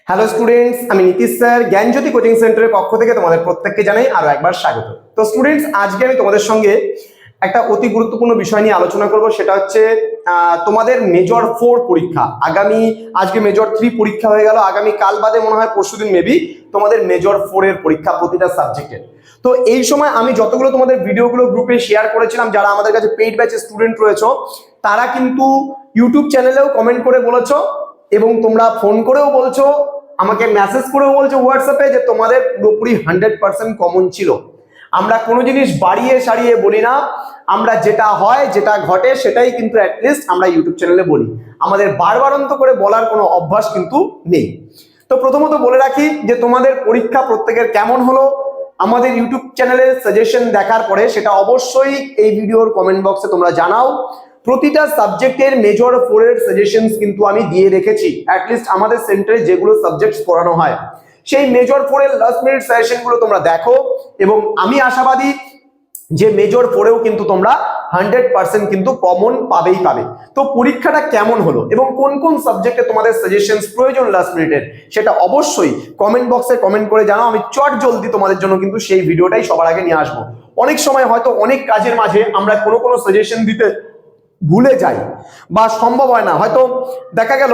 Hello students, আমি Nitish sir জ্ঞানজ্যোতি coaching সেন্টারের পক্ষ থেকে তোমাদের প্রত্যেককে জানাই আরো একবার স্বাগত। তো স্টুডেন্টস, আজকে আমি তোমাদের সঙ্গে একটা অতি গুরুত্বপূর্ণ বিষয় নিয়ে আলোচনা করব। সেটা হচ্ছে তোমাদের মেজর 4 পরীক্ষা। আজকে মেজর 3 পরীক্ষা হয়ে গেল, আগামী কাল বাদে মনে হয় পরশুদিন মেবি তোমাদের মেজর 4 এর পরীক্ষা প্রতিটা সাবজেক্টের। তো এই সময় আমি যতগুলো তোমাদের ভিডিওগুলো গ্রুপে শেয়ার করেছিলাম, যারা আমাদের কাছে পেইড ব্যাচের স্টুডেন্ট রয়েছে তারা কিন্তু ইউটিউব চ্যানেলেও কমেন্ট করে বলেছো এবং তোমরা ফোন করেও বলছো, আমাকে মেসেজ করেও বলছো হোয়াটসঅ্যাপে যে তোমাদের পুরোপুরি 100% কমন ছিল। আমরা কোনো জিনিস বাড়িয়ে সারিয়ে বলি না, আমরা যেটা হয় যেটা ঘটে সেটাই কিন্তু অ্যাটলিস্ট আমরা ইউটিউব চ্যানেলে বলি। আমাদের বারবারন্ত করে বলার কোনো অভ্যাস কিন্তু নেই। তো প্রথমত বলে রাখি যে তোমাদের পরীক্ষা প্রত্যেকের কেমন হলো আমাদের ইউটিউব চ্যানেলের সাজেশন দেখার পরে সেটা অবশ্যই এই ভিডিওর কমেন্ট বক্সে তোমরা জানাও। প্রতিটা সাবজেক্টের মেজর 4 এর সাজেশনস কিন্তু আমি দিয়ে রেখেছি। অ্যাটলিস্ট আমাদের সেন্টারে যেগুলো সাবজেক্টস পড়ানো হয় সেই মেজর 4 এর লাস্ট মিনিট সাজেশনগুলো তোমরা দেখো, এবং আমি আশাবাদী যে মেজর 4 এও কিন্তু তোমরা 100% কিন্তু কমন পাবেই পাবে। তো পরীক্ষাটা কেমন হলো এবং কোন কোন সাবজেক্টে তোমাদের সাজেশনস প্রয়োজন লাস্ট মিনিটের, সেটা অবশ্যই কমেন্ট বক্সে কমেন্ট করে জানাও। আমি চট জলদি তোমাদের জন্য কিন্তু সেই ভিডিওটাই সবার আগে নিয়ে আসবো। অনেক সময় হয়তো অনেক কাজের মাঝে আমরা কোনো সাজেশন দিতে ভুলে যাই বা সম্ভব হয় না। হয়তো দেখা গেল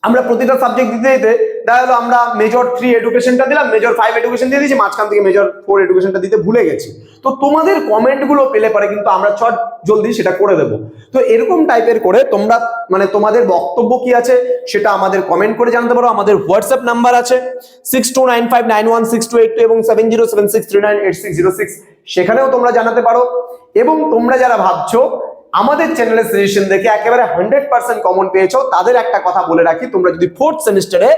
আমরা প্রতিটা সাবজেক্ট দিতে দিতে দেখা গেলো আমরা মেজর 3 এডুকেশনটা দিলাম, মেজর 5 এডুকেশন দিয়ে দিয়েছি, মাঝখান থেকে মেজর 4 এডুকেশনটা দিতে ভুলে গেছি। তো তোমাদের কমেন্টগুলো পেলে পরে কিন্তু আমরা চট জলদি সেটা করে দেব। তো এরকম টাইপের করে তোমরা তোমাদের বক্তব্য কি আছে সেটা আমাদের কমেন্ট করে জানতে পারো। আমাদের হোয়াটসঅ্যাপ নাম্বার আছে 6295916282 এবং 7076398606, সেখানেও তোমরা জানাতে পারো। এবং তোমরা যারা ভাবছো আমাদের চ্যানেলের সাজেশন দেখে একেবারে 100% কমন পেয়েছো, তাদের একটা কথা বলে রাখি, তোমরা যদি 4th সেমিস্টারে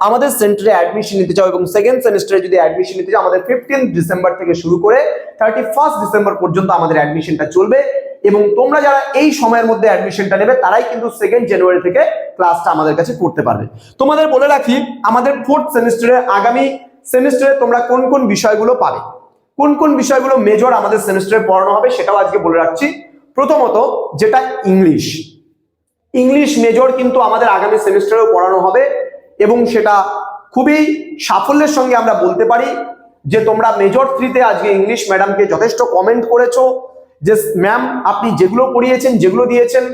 আমাদের সেন্টারে অ্যাডমিশন নিতে চাও এবং 2nd সেমিস্টারে যদি অ্যাডমিশন নিতে চাও, আমাদের 15 ডিসেম্বর থেকে শুরু করে 31 ডিসেম্বর পর্যন্ত আমাদের অ্যাডমিশনটা চলবে। এবং তোমরা যারা এই সময়ের মধ্যে অ্যাডমিশনটা নেবে তারাই কিন্তু 2nd জানুয়ারি থেকে ক্লাসটা আমাদের কাছে করতে পারবে। তোমাদের বলে রাখি, আমাদের 4th সেমিস্টারে আগামী সেমিস্টারে তোমরা কোন কোন বিষয়গুলো পাবে, কোন কোন বিষয়গুলো মেজর আমাদের সেমিস্টারে পড়ানো হবে সেটাও আজকে বলে রাখছি। প্রথমত যেটা ইংলিশ মেজর কিন্তু আমাদের আগামী সেমিস্টারেও পড়ানো হবে এবং সেটা খুবই সাফল্যের সঙ্গে আমরা বলতে পারি যে তোমরা মেজর 3 তে আজকে ইংলিশ ম্যাডামকে যথেষ্ট কমেন্ট করেছো যে ম্যাম আপনি যেগুলো পড়িয়েছেন যেগুলো দিয়েছেন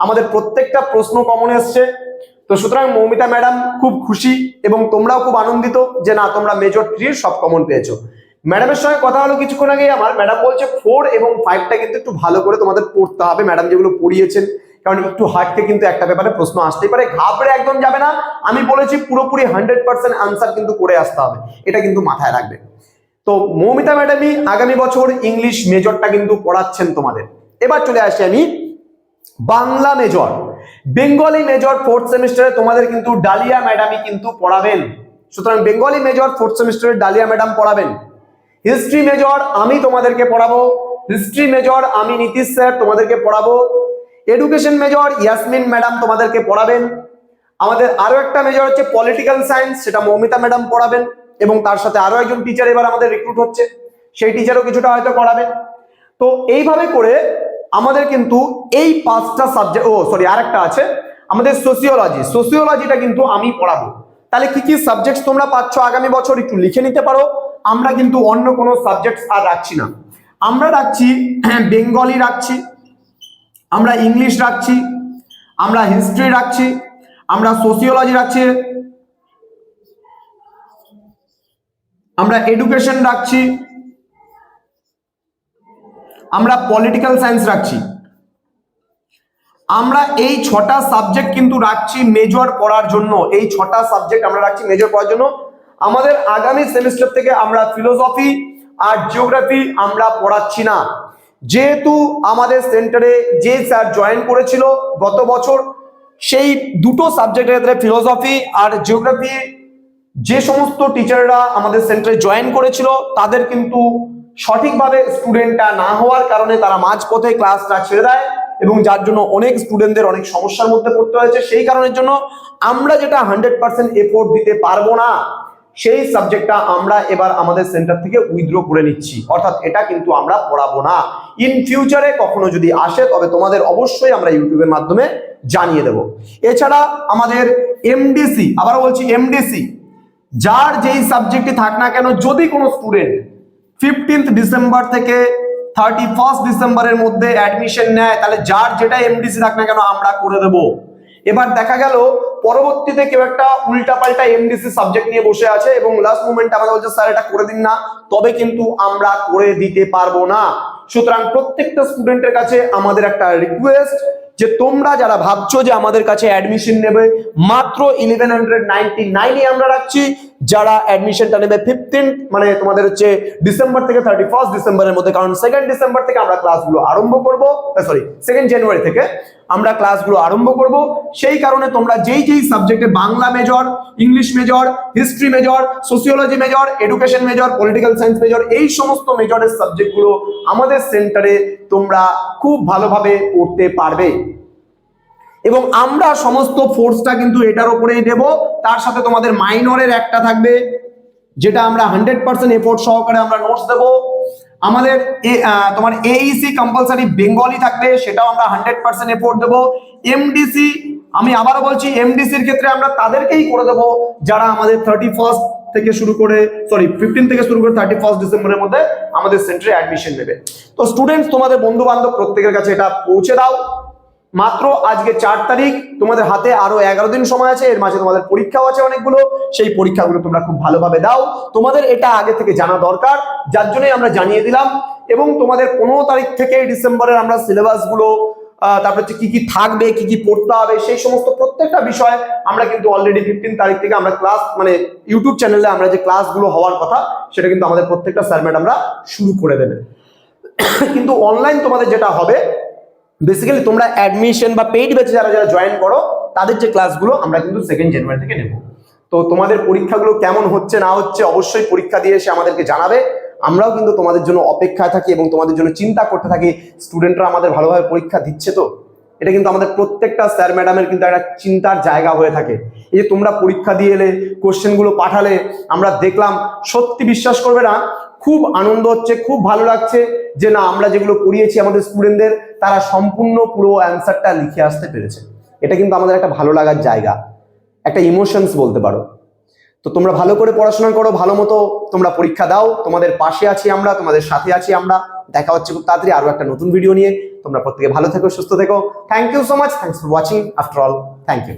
আমাদের প্রত্যেকটা প্রশ্ন কমন এসছে। তো সুতরাং মৌমিতা ম্যাডাম খুব খুশি এবং তোমরাও খুব আনন্দিত যে না তোমরা মেজর 3 সব কমন পেয়েছো। ম্যাডামের সঙ্গে কথা হলো কিছুক্ষণ আগে আমার, ম্যাডাম বলছে 4 এবং 5টা কিন্তু একটু ভালো করে তোমাদের পড়তে হবে ম্যাডাম যেগুলো পড়িয়েছেন, কারণ একটু হার্ডকে কিন্তু একটা ব্যাপারে প্রশ্ন আসতেই পারে, ঘাবড়ে একদম যাবে না। আমি বলেছি পুরোপুরি 100% আনসার কিন্তু করে আসতে হবে, এটা কিন্তু মাথায় রাখবে। তো মৌমিতা ম্যাডামই আগামী বছর ইংলিশ মেজরটা কিন্তু পড়াচ্ছেন তোমাদের। এবার চলে আসি আমি Bangla major, Bengali major 4th সেমিস্টারে তোমাদের কিন্তু ডালিয়া ম্যাডামই কিন্তু পড়াবেন। সুতরাং বেঙ্গলি মেজর 4th সেমিস্টারে ডালিয়া ম্যাডাম পড়াবেন। হিস্ট্রি মেজর আমি তোমাদেরকে পড়াবো, হিস্ট্রি মেজর আমি নীতিশ স্যার তোমাদেরকে পড়াবো। এডুকেশন মেজর ইয়াসমিন ম্যাডাম তোমাদেরকে পড়াবেন। আমাদের আরো একটা মেজর হচ্ছে পলিটিক্যাল সায়েন্স, সেটা মৌমিতা ম্যাডাম পড়াবেন এবং তার সাথে আরো একজন টিচার এবার আমাদের রিক্রুট হচ্ছে, সেই টিচারও কিছুটা হয়তো পড়াবেন। তো এইভাবে করে আমাদের কিন্তু এই 5টা সাবজেক্ট, আরেকটা আছে আমাদের সোসিওলজিটা কিন্তু আমি পড়াবো। তাহলে কি কি সাবজেক্টস তোমরা পাচ্ছ আগামী বছর একটু লিখে নিতে পারো। আমরা কিন্তু অন্য কোনো সাবজেক্টস আর রাখছি না, আমরা রাখছি বেঙ্গলি রাখছি, আমরা ইংলিশ রাখছি, আমরা হিস্ট্রি রাখছি, আমরা সোসিওলজি রাখছি, আমরা এডুকেশন রাখছি, আমরা পলিটিক্যাল সায়েন্স রাখছি। আমরা এই 6টা সাবজেক্ট কিন্তু রাখছি মেজর পড়ার জন্য। এই 6টা সাবজেক্ট আমরা রাখছি মেজর পড়ার জন্য। আমাদের আগামী সেমিস্টার থেকে আমরা ফিলোসফি আর জিওগ্রাফি আমরা পড়াচ্ছি না, যেহেতু আমাদের সেন্টারে যে স্যার জয়েন করেছিল গত বছর সেই দুটো সাবজেক্টের ক্ষেত্রে ফিলোসফি আর জিওগ্রাফি যে সমস্ত টিচাররা আমাদের সেন্টারে জয়েন করেছিল তাদের কিন্তু সঠিকভাবে স্টুডেন্টটা না হওয়ার কারণে তারা মাঝপথে ক্লাসটা ছেড়ে দেয় এবং যার জন্য অনেক স্টুডেন্টদের অনেক সমস্যার মধ্যে পড়তে হয়েছে। সেই কারণের জন্য আমরা যেটা 100% এফোর্ট দিতে পারবো না সেই সাবজেক্টটা আমরা এবার আমাদের সেন্টার থেকে উইথড্র করে নিচ্ছি, অর্থাৎ এটা কিন্তু আমরা পড়াবো না। ইন ফিউচারে কখনো যদি আসে তবে তোমাদের অবশ্যই আমরা ইউটিউবের মাধ্যমে জানিয়ে দেব। এছাড়া আমাদের এমডিসি, আবার বলছি এমডিসি, যার যেই সাবজেক্টে থাক না কেন, যদি কোনো স্টুডেন্ট 15 ডিসেম্বর থেকে 31 ডিসেম্বরের মধ্যে অ্যাডমিশন নেয়, তাহলে যার যেটা এমডিসি থাক না কেন আমরা করে দেব। এবার দেখা গেল পরবর্তীতে কেউ একটা উল্টাপাল্টা এমডিসি সাবজেক্ট নিয়ে বসে আছে এবং লাস্ট মোমেন্টে আমাদের বলছে স্যার এটা করে দিন না, তবে কিন্তু আমরা করে দিতে পারবো না। সুতরাং প্রত্যেকটা স্টুডেন্টের কাছে আমাদের একটা রিকোয়েস্ট যে তোমরা যারা ভাবছো যে আমাদের কাছে অ্যাডমিশন নেবে, মাত্র 1199 আমরা রাখছি। যারা অ্যাডমিশনটা নেবে 15 মানে তোমাদের হচ্ছে ডিসেম্বর থেকে 31 ডিসেম্বরের মধ্যে, কারণ 2nd ডিসেম্বর থেকে আমরা ক্লাসগুলো আরম্ভ করব, সরি 2nd জানুয়ারি থেকে আমরা ক্লাসগুলো আরম্ভ করব। সেই কারণে তোমরা যেই যেই সাবজেক্টে Bangla major, English major, history major, sociology major, education major, political science major, এই সমস্ত মেজরের সাবজেক্টগুলো আমাদের সেন্টারে তোমরা খুব ভালোভাবে পড়তে পারবে এবং আমরা সমস্ত ফোর্সটা কিন্তু এটার উপরেই দেব। তার সাথে তোমাদের মাইনরের একটা থাকবে যেটা আমরা 100% এফোর্ট সহকারে আমরা নোটস দেব। আমাদের তোমার এইসি কম্পালসারি বেঙ্গলি থাকবে, সেটাও আমরা 100% এফোর্ট দেব। এমডিসি আমি আবারও বলছি, এমডিসির ক্ষেত্রে আমরা তাদেরকেই করে দেব যারা আমাদের 31 থেকে শুরু করে 15 থেকে শুরু করে 31 ডিসেম্বরের মধ্যে আমাদের সেন্টারে অ্যাডমিশন নেবে। তো স্টুডেন্টস, তোমাদের বন্ধু বান্ধব প্রত্যেকের কাছে এটা পৌঁছে দাও। মাত্র আজকে 4 তারিখ, তোমাদের হাতে আরো 11 দিন সময় আছে, এর মাঝে তোমাদের পরীক্ষাও আছে অনেকগুলো, সেই পরীক্ষাগুলো তোমরা খুব ভালোভাবে দাও। তোমাদের এটা আগে থেকে জানা দরকার, যার জন্যই আমরা জানিয়ে দিলাম। এবং তোমাদের 15 তারিখ থেকে ডিসেম্বরের আমরা সিলেবাস গুলো, তারপর হচ্ছে কি কি থাকবে, কি কি পড়তে হবে, সেই সমস্ত প্রত্যেকটা বিষয় আমরা কিন্তু অলরেডি 15 তারিখ থেকে আমরা ক্লাস মানে ইউটিউব চ্যানেলে আমরা যে ক্লাসগুলো হওয়ার কথা সেটা কিন্তু আমাদের প্রত্যেকটা স্যার ম্যাডামরা শুরু করে দেবে। কিন্তু অনলাইন তোমাদের যেটা হবে, বেসিক্যালি তোমরা অ্যাডমিশন বা পেইড ব্যাচে যারা যারা জয়েন করো তাদের যে ক্লাসগুলো আমরা কিন্তু 2nd জানুয়ারি থেকে নেব। তো তোমাদের পরীক্ষাগুলো কেমন হচ্ছে না হচ্ছে অবশ্যই পরীক্ষা দিয়ে এসে আমাদেরকে জানাবে। আমরাও কিন্তু তোমাদের জন্য অপেক্ষায় থাকি এবং তোমাদের জন্য চিন্তা করতে থাকি স্টুডেন্টরা আমাদের ভালোভাবে পরীক্ষা দিচ্ছে তো। এটা কিন্তু আমাদের প্রত্যেকটা স্যার ম্যাডামের কিন্তু একটা চিন্তার জায়গা হয়ে থাকে। এই যে তোমরা পরীক্ষা দিয়ে এলে, কোশ্চেনগুলো পাঠালে, আমরা দেখলাম, সত্যি বিশ্বাস করবে না, খুব আনন্দ হচ্ছে, খুব ভালো লাগছে যে না আমরা যেগুলো পড়িয়েছি আমাদের স্টুডেন্টদের তারা সম্পূর্ণ পুরো অ্যান্সারটা লিখে আসতে পেরেছে। এটা কিন্তু আমাদের একটা ভালো লাগার জায়গা, একটা ইমোশনস বলতে পারো। তো তোমরা ভালো করে পড়াশোনা করো, ভালো মতো তোমরা পরীক্ষা দাও, তোমাদের পাশে আছি আমরা, তোমাদের সাথে আছি আমরা। দেখা হচ্ছে খুব তাড়াতাড়ি আরো একটা নতুন ভিডিও নিয়ে। তোমরা প্রত্যেকে ভালো থেকো, সুস্থ থেকো। Thank you so much, thanks for watching. After all, thank you.